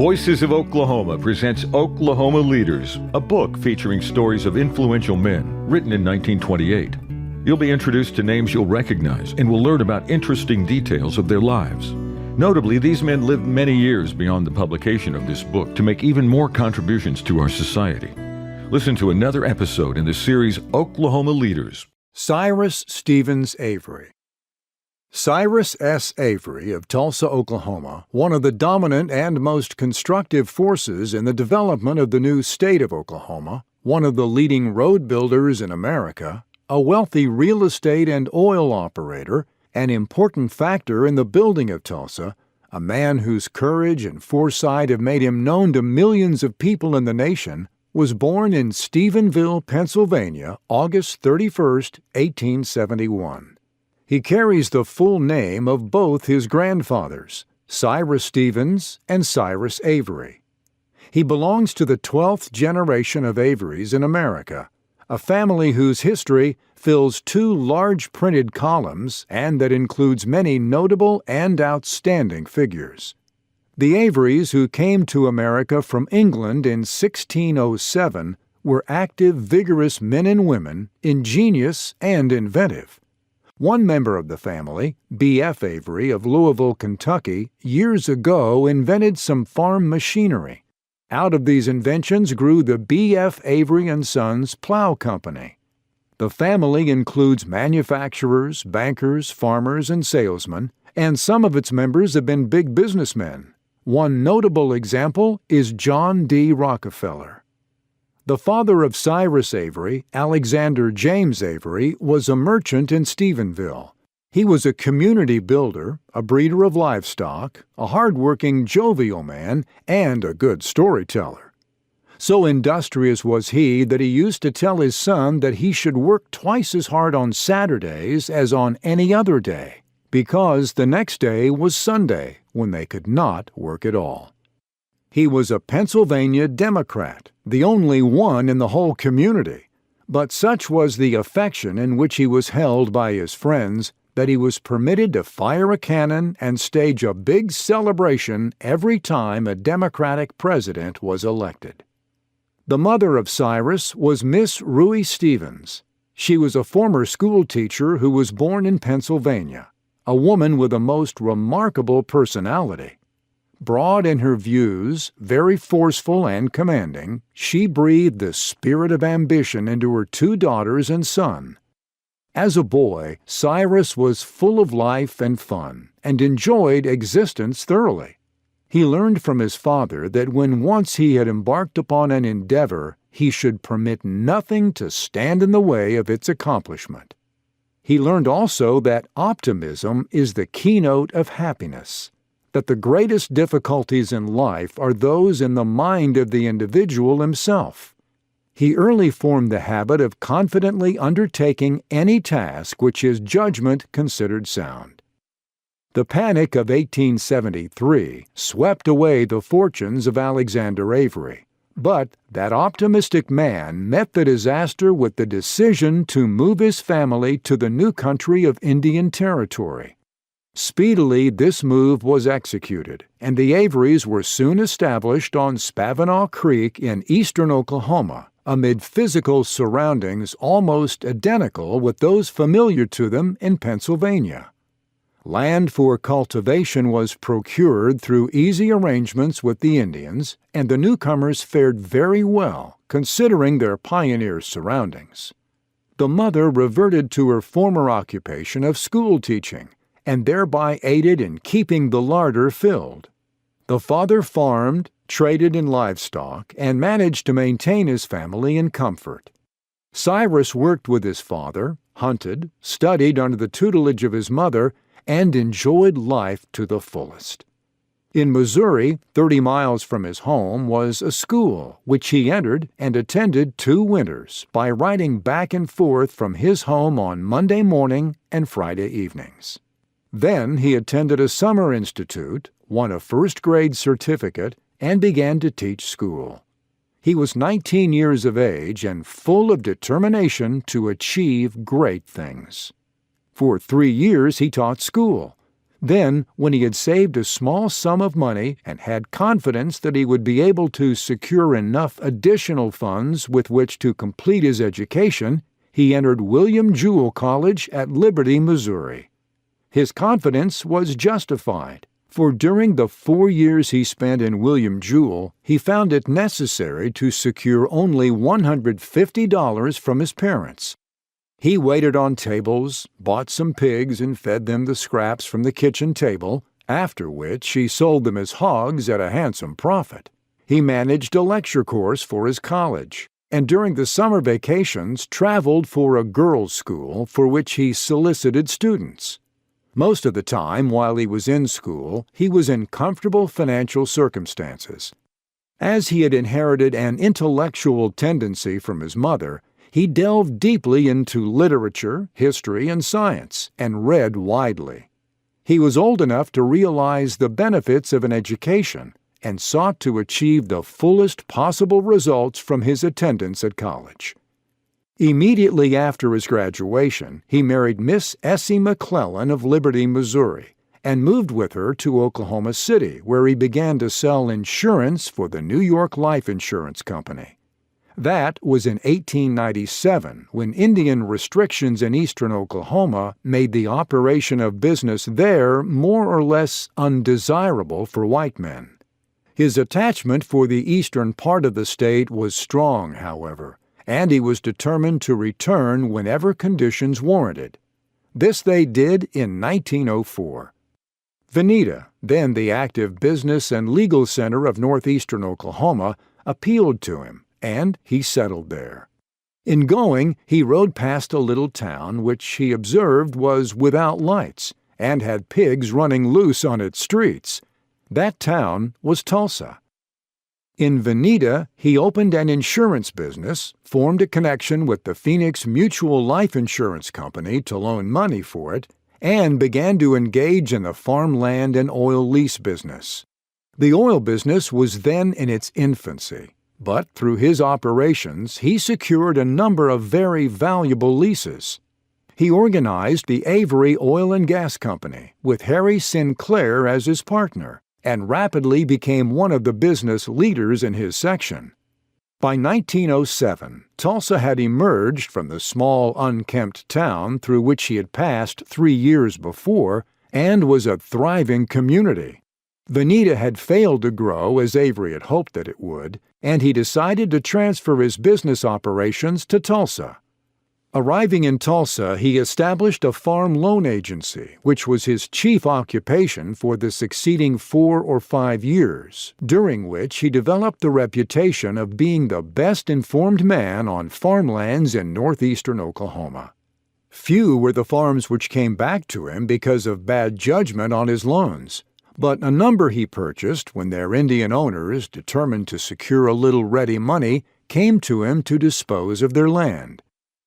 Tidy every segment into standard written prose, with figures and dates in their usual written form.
Voices of Oklahoma presents Oklahoma Leaders, a book featuring stories of influential men, written in 1928. You'll be introduced to names you'll recognize and will learn about interesting details of their lives. Notably, these men lived many years beyond the publication of this book to make even more contributions to our society. Listen to another episode in the series Oklahoma Leaders. Cyrus Stevens Avery. Cyrus S. Avery of Tulsa, Oklahoma, one of the dominant and most constructive forces in the development of the new state of Oklahoma, one of the leading road builders in America, a wealthy real estate and oil operator, an important factor in the building of Tulsa, a man whose courage and foresight have made him known to millions of people in the nation, was born in Stephenville, Pennsylvania, August 31, 1871. He carries the full name of both his grandfathers, Cyrus Stevens and Cyrus Avery. He belongs to the 12th generation of Averys in America, a family whose history fills 2 large printed columns and that includes many notable and outstanding figures. The Averys, who came to America from England in 1607, were active, vigorous men and women, ingenious and inventive. One member of the family, B.F. Avery of Louisville, Kentucky, years ago invented some farm machinery. Out of these inventions grew the B.F. Avery & Sons Plow Company. The family includes manufacturers, bankers, farmers, and salesmen, and some of its members have been big businessmen. One notable example is John D. Rockefeller. The father of Cyrus Avery, Alexander James Avery, was a merchant in Stephenville. He was a community builder, a breeder of livestock, a hard-working, jovial man, and a good storyteller. So industrious was he that he used to tell his son that he should work twice as hard on Saturdays as on any other day, because the next day was Sunday, when they could not work at all. He was a Pennsylvania Democrat, the only one in the whole community, but such was the affection in which he was held by his friends that he was permitted to fire a cannon and stage a big celebration every time a Democratic president was elected. The mother of Cyrus was Miss Ruey Stevens. She was a former school teacher who was born in Pennsylvania, a woman with a most remarkable personality. Broad in her views, very forceful and commanding, she breathed the spirit of ambition into her 2 daughters and son. As a boy, Cyrus was full of life and fun, and enjoyed existence thoroughly. He learned from his father that when once he had embarked upon an endeavor, he should permit nothing to stand in the way of its accomplishment. He learned also that optimism is the keynote of happiness, that the greatest difficulties in life are those in the mind of the individual himself. He early formed the habit of confidently undertaking any task which his judgment considered sound. The panic of 1873 swept away the fortunes of Alexander Avery, but that optimistic man met the disaster with the decision to move his family to the new country of Indian Territory. Speedily, this move was executed, and the Averys were soon established on Spavinaw Creek in eastern Oklahoma, amid physical surroundings almost identical with those familiar to them in Pennsylvania. Land for cultivation was procured through easy arrangements with the Indians, and the newcomers fared very well, considering their pioneer surroundings. The mother reverted to her former occupation of school teaching, and thereby aided in keeping the larder filled. The father farmed, traded in livestock, and managed to maintain his family in comfort. Cyrus worked with his father, hunted, studied under the tutelage of his mother, and enjoyed life to the fullest. In Missouri, 30 miles from his home, was a school, which he entered and attended 2 winters by riding back and forth from his home on Monday morning and Friday evenings. Then he attended a summer institute, won a first-grade certificate, and began to teach school. He was 19 years of age and full of determination to achieve great things. For 3 years he taught school. Then, when he had saved a small sum of money and had confidence that he would be able to secure enough additional funds with which to complete his education, he entered William Jewell College at Liberty, Missouri. His confidence was justified, for during the 4 years he spent in William Jewell, he found it necessary to secure only $150 from his parents. He waited on tables, bought some pigs, and fed them the scraps from the kitchen table, after which he sold them as hogs at a handsome profit. He managed a lecture course for his college, and during the summer vacations traveled for a girls' school for which he solicited students. Most of the time while he was in school, he was in comfortable financial circumstances. As he had inherited an intellectual tendency from his mother, he delved deeply into literature, history, and science, and read widely. He was old enough to realize the benefits of an education and sought to achieve the fullest possible results from his attendance at college. Immediately after his graduation, he married Miss Essie McClellan of Liberty, Missouri, and moved with her to Oklahoma City, where he began to sell insurance for the New York Life Insurance Company. That was in 1897, when Indian restrictions in eastern Oklahoma made the operation of business there more or less undesirable for white men. His attachment for the eastern part of the state was strong, however, and he was determined to return whenever conditions warranted. This they did in 1904. Vinita, then the active business and legal center of northeastern Oklahoma, appealed to him, and he settled there. In going, he rode past a little town which he observed was without lights and had pigs running loose on its streets. That town was Tulsa. In Vinita, he opened an insurance business, formed a connection with the Phoenix Mutual Life Insurance Company to loan money for it, and began to engage in the farmland and oil lease business. The oil business was then in its infancy, but through his operations he secured a number of very valuable leases. He organized the Avery Oil and Gas Company, with Harry Sinclair as his partner, and rapidly became one of the business leaders in his section. By 1907, Tulsa had emerged from the small, unkempt town through which he had passed 3 years before and was a thriving community. Vinita had failed to grow as Avery had hoped that it would, and he decided to transfer his business operations to Tulsa. Arriving in Tulsa, he established a farm loan agency, which was his chief occupation for the succeeding 4 or 5 years, during which he developed the reputation of being the best-informed man on farmlands in northeastern Oklahoma. Few were the farms which came back to him because of bad judgment on his loans, but a number he purchased when their Indian owners, determined to secure a little ready money, came to him to dispose of their land.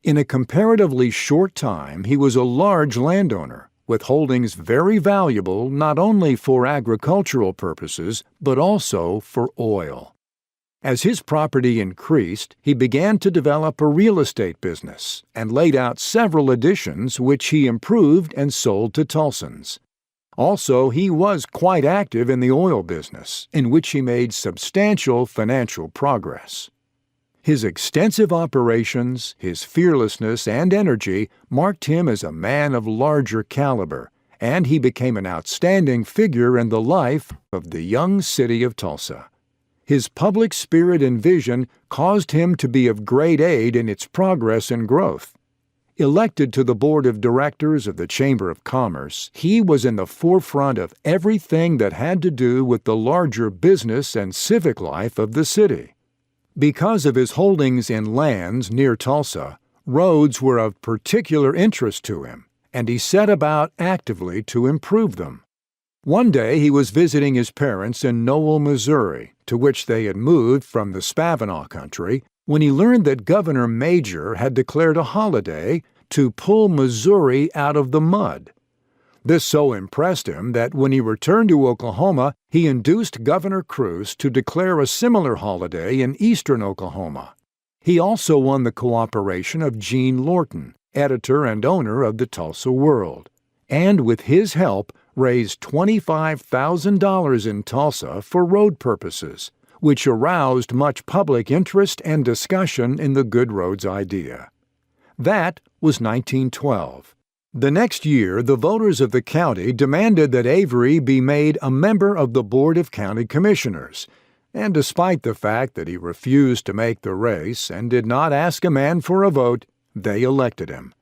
In a comparatively short time, he was a large landowner, with holdings very valuable not only for agricultural purposes, but also for oil. As his property increased, he began to develop a real estate business and laid out several additions which he improved and sold to Tulsans. Also, he was quite active in the oil business, in which he made substantial financial progress. His extensive operations, his fearlessness and energy marked him as a man of larger caliber, and he became an outstanding figure in the life of the young city of Tulsa. His public spirit and vision caused him to be of great aid in its progress and growth. Elected to the board of directors of the Chamber of Commerce, he was in the forefront of everything that had to do with the larger business and civic life of the city. Because of his holdings in lands near Tulsa, roads were of particular interest to him, and he set about actively to improve them. One day he was visiting his parents in Noel, Missouri, to which they had moved from the Spavinaw country, when he learned that Governor Major had declared a holiday to pull Missouri out of the mud. This so impressed him that when he returned to Oklahoma, he induced Governor Cruz to declare a similar holiday in eastern Oklahoma. He also won the cooperation of Gene Lorton, editor and owner of the Tulsa World, and with his help raised $25,000 in Tulsa for road purposes, which aroused much public interest and discussion in the good roads idea. That was 1912. The next year, the voters of the county demanded that Avery be made a member of the Board of County Commissioners, and despite the fact that he refused to make the race and did not ask a man for a vote, they elected him.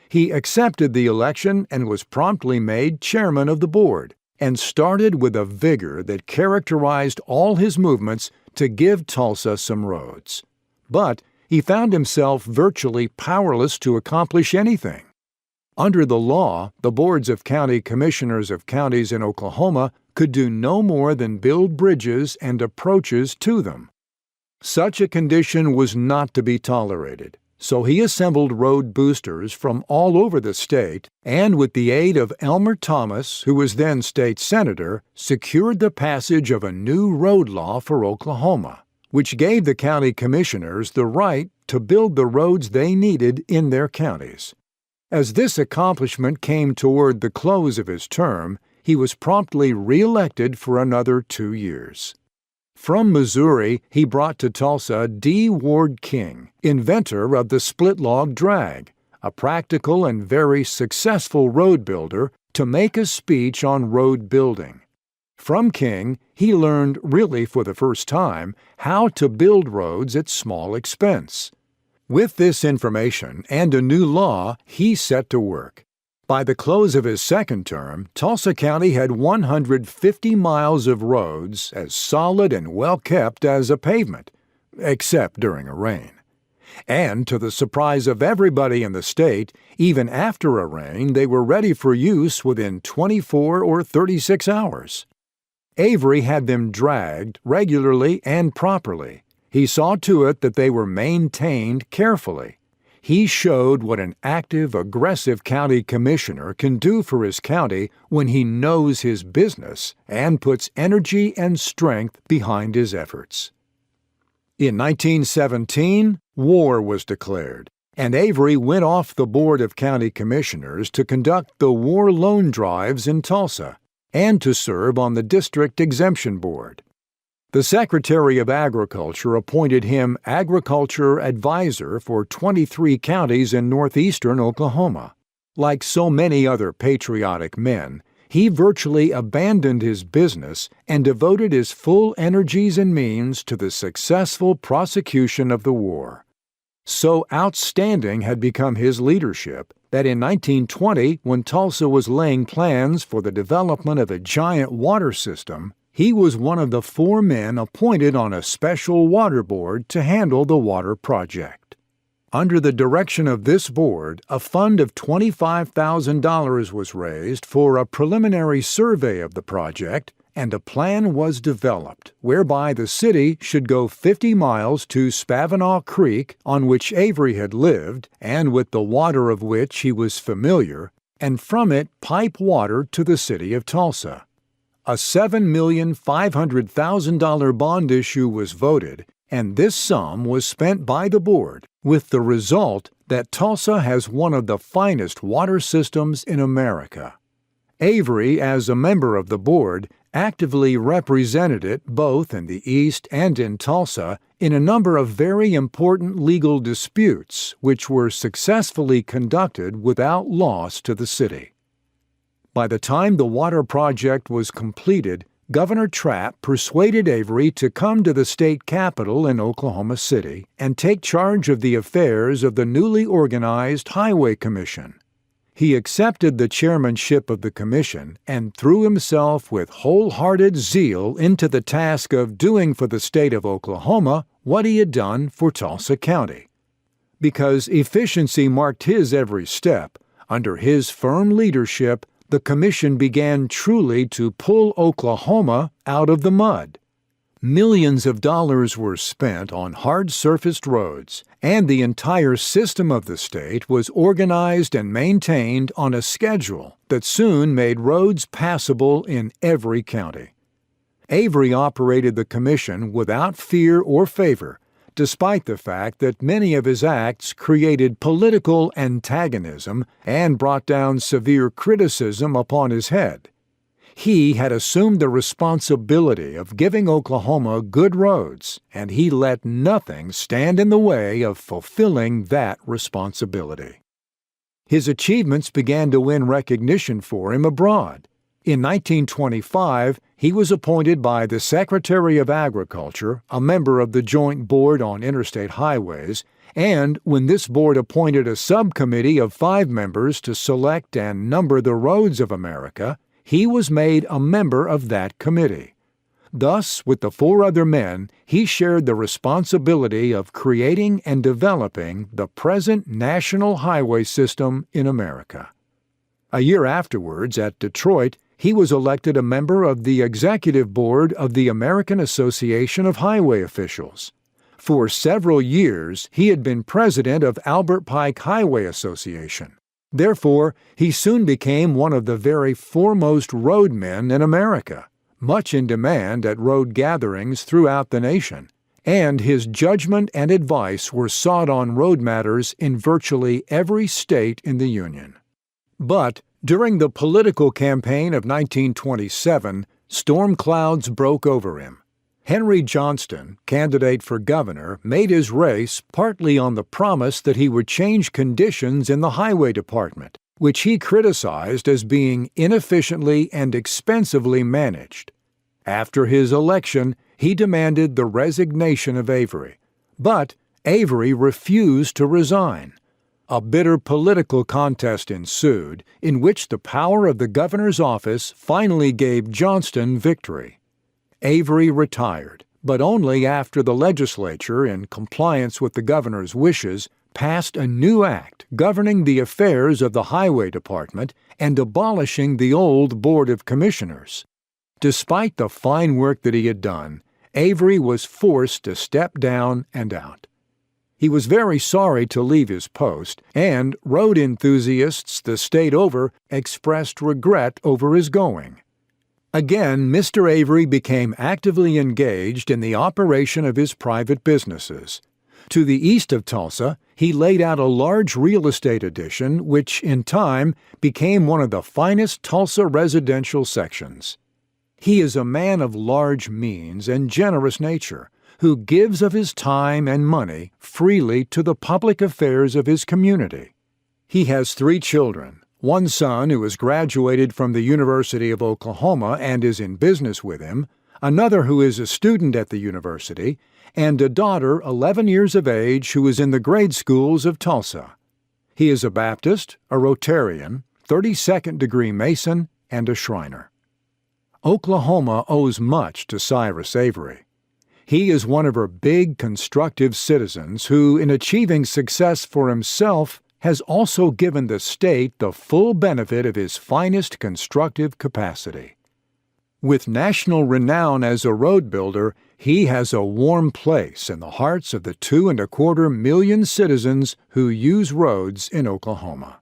He accepted the election and was promptly made chairman of the board, and started with a vigor that characterized all his movements to give Tulsa some roads. But he found himself virtually powerless to accomplish anything. Under the law, the boards of county commissioners of counties in Oklahoma could do no more than build bridges and approaches to them. Such a condition was not to be tolerated, so he assembled road boosters from all over the state and, with the aid of Elmer Thomas, who was then state senator, secured the passage of a new road law for Oklahoma, which gave the county commissioners the right to build the roads they needed in their counties. As this accomplishment came toward the close of his term, he was promptly re-elected for another 2 years. From Missouri, he brought to Tulsa D. Ward King, inventor of the split-log drag, a practical and very successful road builder, to make a speech on road building. From King, he learned, really for the first time, how to build roads at small expense. With this information and a new law, he set to work. By the close of his second term, Tulsa County had 150 miles of roads as solid and well-kept as a pavement, except during a rain. And to the surprise of everybody in the state, even after a rain, they were ready for use within 24 or 36 hours. Avery had them dragged regularly and properly. He saw to it that they were maintained carefully. He showed what an active, aggressive county commissioner can do for his county when he knows his business and puts energy and strength behind his efforts. In 1917, war was declared, and Avery went off the Board of County Commissioners to conduct the war loan drives in Tulsa and to serve on the District Exemption Board. The Secretary of Agriculture appointed him Agriculture Advisor for 23 counties in northeastern Oklahoma. Like so many other patriotic men, he virtually abandoned his business and devoted his full energies and means to the successful prosecution of the war. So outstanding had become his leadership that in 1920, when Tulsa was laying plans for the development of a giant water system, he was one of the 4 men appointed on a special water board to handle the water project. Under the direction of this board, a fund of $25,000 was raised for a preliminary survey of the project, and a plan was developed whereby the city should go 50 miles to Spavinaw Creek, on which Avery had lived and with the water of which he was familiar, and from it pipe water to the city of Tulsa. A $7,500,000 bond issue was voted, and this sum was spent by the board, with the result that Tulsa has one of the finest water systems in America. Avery, as a member of the board, actively represented it both in the East and in Tulsa in a number of very important legal disputes, which were successfully conducted without loss to the city. By the time the water project was completed, Governor Trapp persuaded Avery to come to the state capitol in Oklahoma City and take charge of the affairs of the newly organized Highway Commission. He accepted the chairmanship of the commission and threw himself with wholehearted zeal into the task of doing for the state of Oklahoma what he had done for Tulsa County. Because efficiency marked his every step, under his firm leadership, the commission began truly to pull Oklahoma out of the mud. Millions of dollars were spent on hard-surfaced roads, and the entire system of the state was organized and maintained on a schedule that soon made roads passable in every county. Avery operated the commission without fear or favor, despite the fact that many of his acts created political antagonism and brought down severe criticism upon his head. He had assumed the responsibility of giving Oklahoma good roads, and he let nothing stand in the way of fulfilling that responsibility. His achievements began to win recognition for him abroad. In 1925, he was appointed by the Secretary of Agriculture, a member of the Joint Board on Interstate Highways, and when this board appointed a subcommittee of 5 members to select and number the roads of America, he was made a member of that committee. Thus, with the 4 other men, he shared the responsibility of creating and developing the present national highway system in America. A year afterwards, at Detroit, he was elected a member of the Executive Board of the American Association of Highway Officials. For several years, he had been president of Albert Pike Highway Association. Therefore, he soon became one of the very foremost roadmen in America, much in demand at road gatherings throughout the nation, and his judgment and advice were sought on road matters in virtually every state in the Union. But during the political campaign of 1927, storm clouds broke over him. Henry Johnston, candidate for governor, made his race partly on the promise that he would change conditions in the highway department, which he criticized as being inefficiently and expensively managed. After his election, he demanded the resignation of Avery, but Avery refused to resign. A bitter political contest ensued, in which the power of the governor's office finally gave Johnston victory. Avery retired, but only after the legislature, in compliance with the governor's wishes, passed a new act governing the affairs of the highway department and abolishing the old Board of Commissioners. Despite the fine work that he had done, Avery was forced to step down and out. He was very sorry to leave his post, and road enthusiasts the state over expressed regret over his going. Again, Mr. Avery became actively engaged in the operation of his private businesses. To the east of Tulsa, he laid out a large real estate addition which, in time, became one of the finest Tulsa residential sections. He is a man of large means and generous nature, who gives of his time and money freely to the public affairs of his community. He has 3 children, one son who has graduated from the University of Oklahoma and is in business with him, another who is a student at the university, and a daughter 11 years of age who is in the grade schools of Tulsa. He is a Baptist, a Rotarian, 32nd-degree Mason, and a Shriner. Oklahoma owes much to Cyrus Avery. He is one of her big, constructive citizens who, in achieving success for himself, has also given the state the full benefit of his finest constructive capacity. With national renown as a road builder, he has a warm place in the hearts of the 2.25 million citizens who use roads in Oklahoma.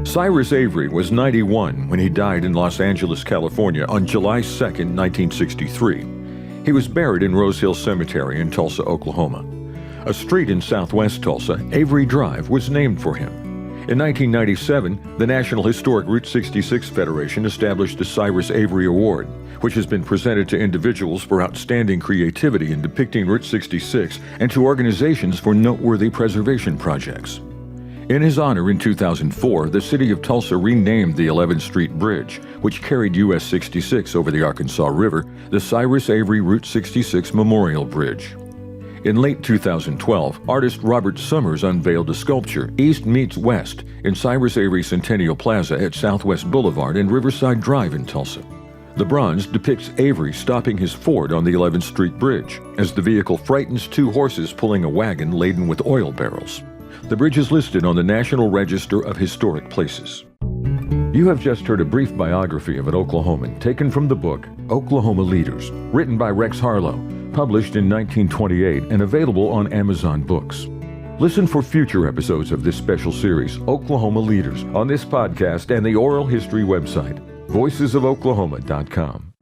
Cyrus Avery was 91 when he died in Los Angeles, California on July 2, 1963. He was buried in Rose Hill Cemetery in Tulsa, Oklahoma. A street in southwest Tulsa, Avery Drive, was named for him. In 1997, the National Historic Route 66 Federation established the Cyrus Avery Award, which has been presented to individuals for outstanding creativity in depicting Route 66 and to organizations for noteworthy preservation projects. In his honor, in 2004, the city of Tulsa renamed the 11th Street Bridge, which carried US 66 over the Arkansas River, the Cyrus Avery Route 66 Memorial Bridge. In late 2012, artist Robert Summers unveiled a sculpture, East Meets West, in Cyrus Avery Centennial Plaza at Southwest Boulevard and Riverside Drive in Tulsa. The bronze depicts Avery stopping his Ford on the 11th Street Bridge as the vehicle frightens 2 horses pulling a wagon laden with oil barrels. The bridge is listed on the National Register of Historic Places. You have just heard a brief biography of an Oklahoman taken from the book Oklahoma Leaders, written by Rex Harlow, published in 1928 and available on Amazon Books. Listen for future episodes of this special series, Oklahoma Leaders, on this podcast and the Oral History website, voicesofoklahoma.com.